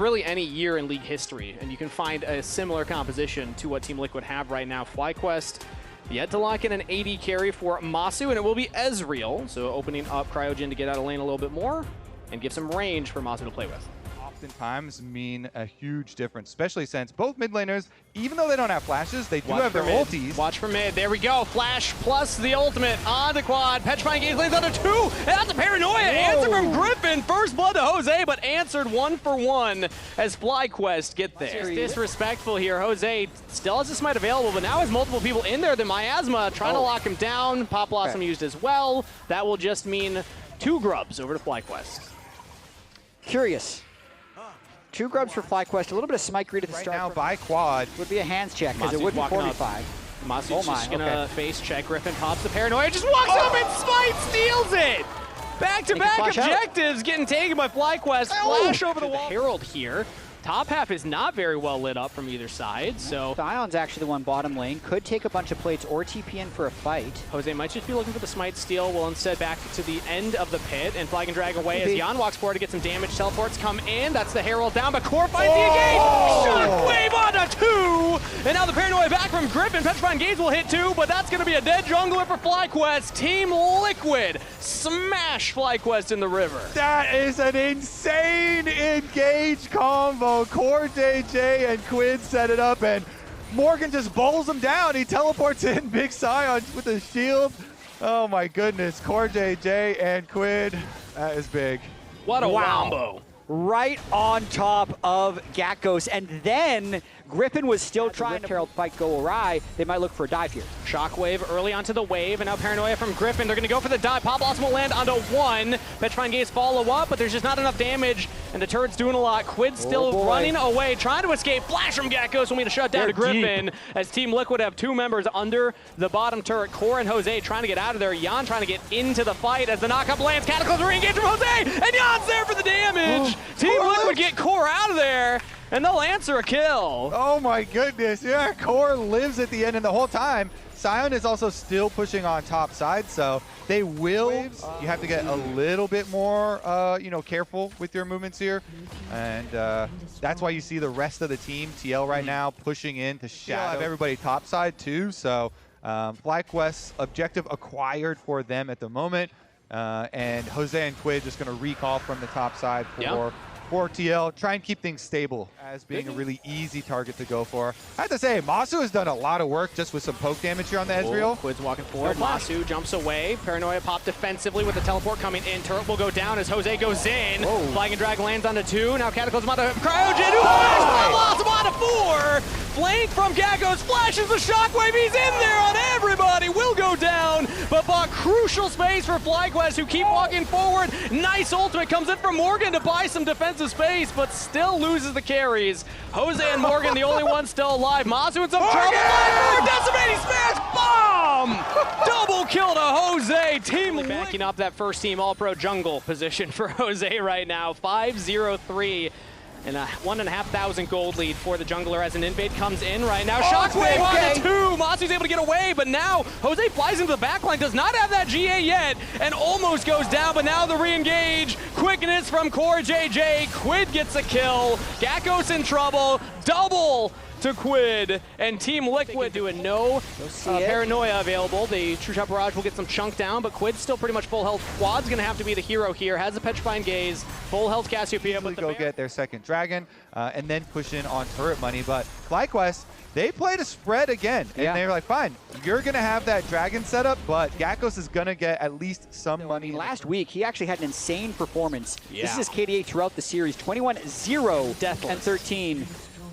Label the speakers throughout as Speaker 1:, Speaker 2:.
Speaker 1: really any year in League history, and you can find a similar composition to what Team Liquid have right now. FlyQuest yet to lock in an AD carry for Masu, and it will be Ezreal, so opening up Cryogen to get out of lane a little bit more and give some range for Masu to play with.
Speaker 2: Oftentimes mean a huge difference, especially since both mid laners, even though they don't have flashes, they do have their ultis.
Speaker 1: Watch for mid. There we go. Flash plus the ultimate on the quad. Petrifying Gaze lanes under 2. And that's a paranoia answer from Griffin. First blood to Jose, but answered 1 for 1 as FlyQuest get there. Disrespectful here. Jose still has a smite available, but now has multiple people in there. The Miasma trying to lock him down. Pop Blossom used as well. That will just mean 2 grubs over to FlyQuest.
Speaker 3: Curious. 2 grubs for FlyQuest, a little bit of smite greed at the start.
Speaker 2: Now by quad.
Speaker 3: Would be a hands check, because it would be 45.
Speaker 1: Masu's just gonna face check. Griffin pops the paranoia, just walks up and smite, steals it! Back-to-back objectives getting taken by FlyQuest. Flash over the wall. Herald here. Top half is not very well lit up from either side, so...
Speaker 3: Thion's actually the one bottom lane. Could take a bunch of plates or TP in for a fight.
Speaker 1: Jose might just be looking for the smite steal. Will instead back to the end of the pit and flag and drag away as Jan walks forward to get some damage. Teleports come in. That's the Herald down, but Core finds the engage. Shockwave onto 2! And now the paranoia back from Griffin. Petrifying Gaze will hit 2, but that's going to be a dead jungler for FlyQuest. Team Liquid smash FlyQuest in the river.
Speaker 2: That is an insane engage combo. Core JJ and Quid set it up, and Morgan just bowls him down. He teleports in Big Sion with the shield. Oh my goodness, Core JJ and Quid, that is big.
Speaker 1: What a wombo.
Speaker 3: Right on top of Gakkos, and then Griffin was still trying to Herald fight go awry. They might look for a dive here.
Speaker 1: Shockwave early onto the wave, and now paranoia from Griffin. They're going to go for the dive. Pop Blossom will land onto 1. Petrifying Gaze follow up, but there's just not enough damage, and the turret's doing a lot. Quid still running away, trying to escape. Flash from Gakkos will mean a shutdown to Griffin, as Team Liquid have 2 members under the bottom turret. Core and Jose trying to get out of there. Jan trying to get into the fight as the knockup lands. Cataclysm re-engage from Jose, and Jan's there for the damage. Team Liquid get Core out of there, and they'll answer a kill.
Speaker 2: Oh my goodness, yeah, Core lives at the end, and the whole time, Sion is also still pushing on top side, so they will, you have to get a little bit more, careful with your movements here, and that's why you see the rest of the team, TL right now, pushing in to shadow everybody top side too, so FlyQuest's objective acquired for them at the moment, and Jose and Quid just gonna recall from the top side for TL, try and keep things stable as being a really easy target to go for. I have to say, Masu has done a lot of work just with some poke damage here on the Ezreal.
Speaker 1: Quid's walking forward. Masu jumps away. Paranoia pop defensively with the teleport coming in. Turret will go down as Jose goes in. Flag and drag lands onto 2. Now Cataclysm onto Cryogen. Blossom onto 4. Flank from Gakkos. Flashes the shockwave. He's in there on everybody. Will go down, but bought crucial space for FlyQuest, who keep walking forward. Nice ultimate comes in from Morgan to buy some defensive space, but still loses the carries. Jose and Morgan, the only ones still alive. Masu in some trouble. Decimating smash bomb! Double kill to Jose. Team backing up that first team All-Pro jungle position for Jose right now. 5-0-3. And a 1,500 gold lead for the jungler as an invade comes in right now. Shockwave on to 2. Masu's able to get away, but now Jose flies into the backline, does not have that GA yet, and almost goes down, but now the re-engage. Quickness from Core JJ. Quid gets a kill. Gakkos in trouble. Double to Quid, and Team Liquid doing no paranoia available. The True Shot Barrage will get some chunk down, but Quid's still pretty much full health. Quad's gonna have to be the hero here. Has the Petrifying Gaze, full health Cassiopeia, but
Speaker 2: go get their second dragon, and then push in on turret money. But FlyQuest, they played a spread again, and they were like, fine, you're gonna have that dragon setup, but Gakkos is gonna get at least some money.
Speaker 3: Last week, he actually had an insane performance. This is his KDA throughout the series, 21-0 and 13.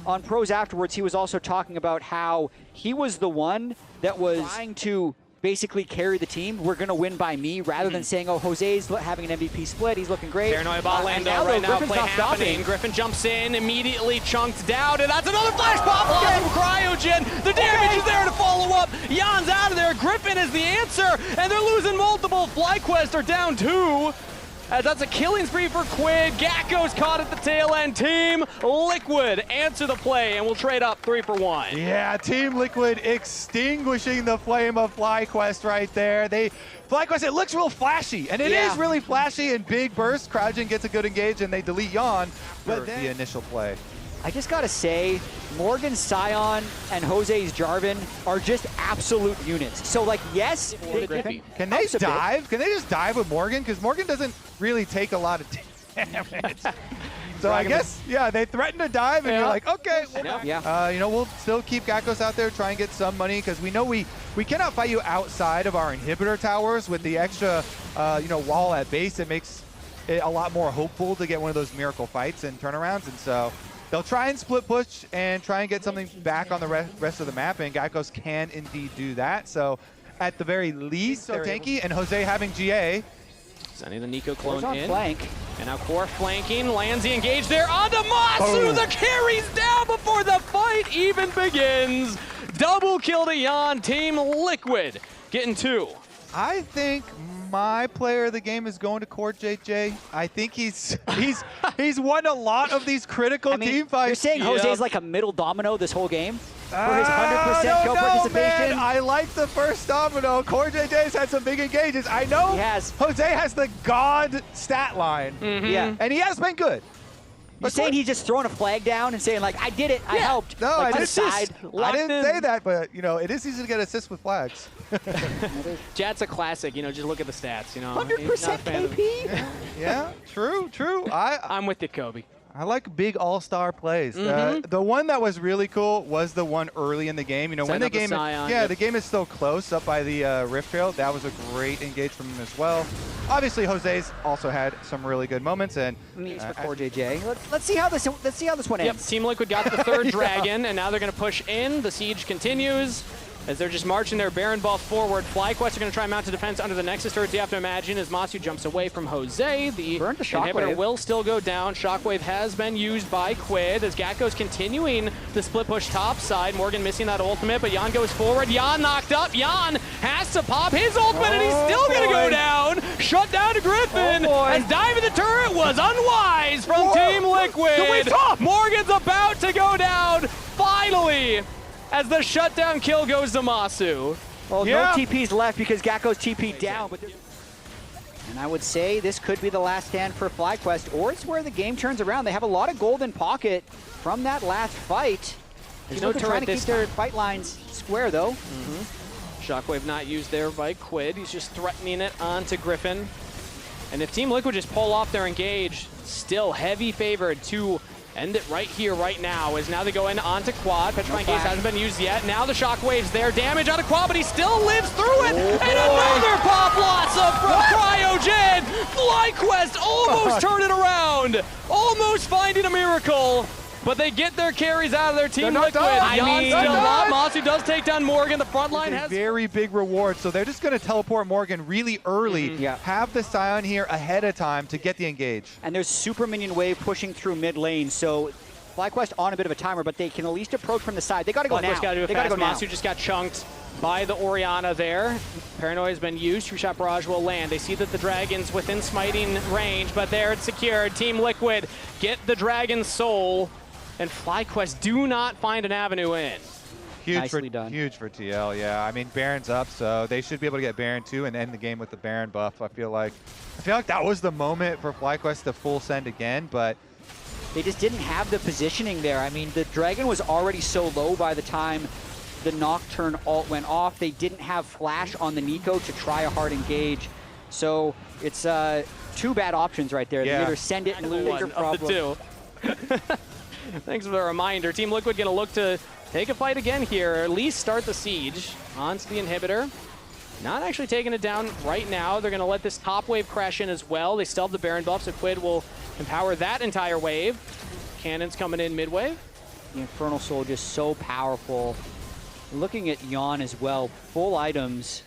Speaker 3: On Pros afterwards, he was also talking about how he was the one that was trying to basically carry the team. We're going to win by me, rather than saying, oh, Jose's having an MVP split. He's looking great.
Speaker 1: Paranoia bot lane right now. Play happening. Griffin jumps in, immediately chunked down, and that's another flash pop from Cryogen. The damage is there to follow up. Jan's out of there. Griffin is the answer, and they're losing multiple. FlyQuest are down 2. as that's a killing spree for Quid. Gakko's caught at the tail end. Team Liquid answer the play and will trade up 3 for 1.
Speaker 2: Yeah, Team Liquid extinguishing the flame of FlyQuest right there. FlyQuest, it looks real flashy, and it is really flashy in big bursts. CryoGen gets a good engage, and they delete Yon, but then the initial play.
Speaker 3: I just gotta say, Morgan's Sion and Jose's Jarvan are just absolute units. So like, yes,
Speaker 2: can they dive? Can they just dive with Morgan? Because Morgan doesn't really take a lot of damage. So I guess, yeah, they threaten to dive, and you're like, okay. We'll still keep Gakkos out there, try and get some money, because we know we cannot fight you outside of our inhibitor towers. With the extra, wall at base, it makes it a lot more hopeful to get one of those miracle fights and turnarounds, and so they'll try and split push and try and get something back on the rest of the map, and Gakkos can indeed do that. So at the very least, so tanky, and Jose having GA.
Speaker 1: Sending the Nico clone in.
Speaker 3: Flank.
Speaker 1: And now Core flanking, lands the engage there onto Masu. The carry's down before the fight even begins. Double kill to Yon. Team Liquid getting 2.
Speaker 2: I think my player of the game is going to Core JJ. I think he's won a lot of these critical team fights.
Speaker 3: You're saying Jose's like a middle domino this whole game? For his 100% kill participation?
Speaker 2: Man. I like the first domino. Core JJ's had some big engages. I know Jose has the god stat line.
Speaker 3: Yeah.
Speaker 2: And he has been good.
Speaker 3: You're saying he's just throwing a flag down and saying, like, I did it, I helped.
Speaker 2: No,
Speaker 3: like,
Speaker 2: I didn't say that, but, it is easy to get assists with flags.
Speaker 1: Jat's a classic, just look at the stats,
Speaker 3: 100% KP?
Speaker 2: Yeah, true.
Speaker 1: I'm with you, Kobe.
Speaker 2: I like big all-star plays. The one that was really cool was the one early in the game. When the game, the game is still close up by the Rift Trail. That was a great engage from him as well. Obviously, Jose's also had some really good moments. And
Speaker 3: for Core JJ. Let's see how this one ends.
Speaker 1: Team Liquid got the 3rd dragon, and now they're going to push in. The siege continues. As they're just marching their Baron buff forward. FlyQuest are going to try and mount a defense under the Nexus turrets, you have to imagine, as Masu jumps away from Jose. The inhibitor will still go down. Shockwave has been used by Quid as Gakko's continuing the split push top side. Morgan missing that ultimate, but Yon goes forward. Yon knocked up. Yon has to pop his ultimate, and he's still going to go down. Shut down to Griffin, as diving the turret was unwise from Team Liquid. Morgan's about to go down, finally, as the shutdown kill goes to Masu.
Speaker 3: Well, no TPs left because Gakko's TP'd down. And I would say this could be the last stand for FlyQuest, or it's where the game turns around. They have a lot of gold in pocket from that last fight. There's no turret to keep their fight lines square, though.
Speaker 1: Shockwave not used there by Quid. He's just threatening it onto Griffin. And if Team Liquid just pull off their engage, still heavy favored to end it right here, right now, as now they go in onto Quad. Petrifying Gaze hasn't been used yet. Now the Shockwave's there. Damage on a Quad, but he still lives through it. And another pop loss from CryoGen. FlyQuest almost turn it around. Almost finding a miracle. But they get their carries out of their Team Liquid. Masu does take down Morgan. The front line has
Speaker 2: very big reward, so they're just going to teleport Morgan really early. Have the Sion here ahead of time to get the engage.
Speaker 3: And there's super minion wave pushing through mid lane, so FlyQuest on a bit of a timer, but they can at least approach from the side. They got to go now.
Speaker 1: They got to go now. Masu just got chunked by the Orianna there. Paranoia has been used. 2-shot barrage will land. They see that the Dragon's within smiting range, but there it's secured. Team Liquid get the Dragon's soul. And FlyQuest do not find an avenue in.
Speaker 2: Huge for TL, yeah. I mean, Baron's up, so they should be able to get Baron too and end the game with the Baron buff. I feel like that was the moment for FlyQuest to full send again, but
Speaker 3: they just didn't have the positioning there. I mean, the Dragon was already so low by the time the Nocturne ult went off. They didn't have flash on the Nico to try a hard engage. So it's 2 bad options right there. They either send it and lose your problem.
Speaker 1: Thanks for the reminder. Team Liquid going to look to take a fight again here, or at least start the siege onto the inhibitor. Not actually taking it down right now. They're going to let this top wave crash in as well. They still have the Baron buff, so Quid will empower that entire wave. Cannons coming in mid-wave.
Speaker 3: The Infernal Soul just so powerful. Looking at Yon as well, full items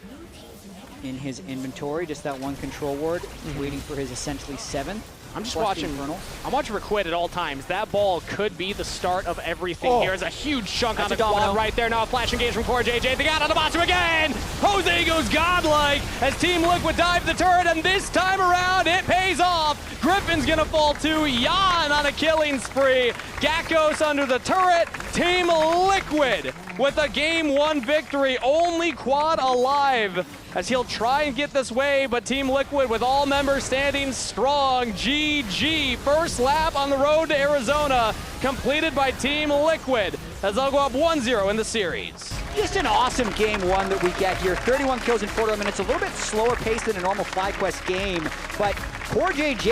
Speaker 3: in his inventory, just that one control ward, waiting for his essentially 7th.
Speaker 1: I'm just
Speaker 3: plus the
Speaker 1: watching.
Speaker 3: Infernal.
Speaker 1: I'm watching for Quid at all times. That ball could be the start of everything here. It's a huge chunk on the quad right there. Now a flash engage from Core JJ. They got on the Matsu again. Jose goes godlike as Team Liquid dive the turret, and this time around it pays off. Griffin's gonna fall to Jan on a killing spree. Gakkos under the turret. Team Liquid with a game 1 victory. Only quad alive as he'll try and get this way, but Team Liquid with all members standing strong. GG. First lap on the road to Arizona completed by Team Liquid as they'll go up 1-0 in the series.
Speaker 3: Just an awesome game 1 that we get here. 31 kills in 41 minutes, a little bit slower pace than a normal FlyQuest game, but Core JJ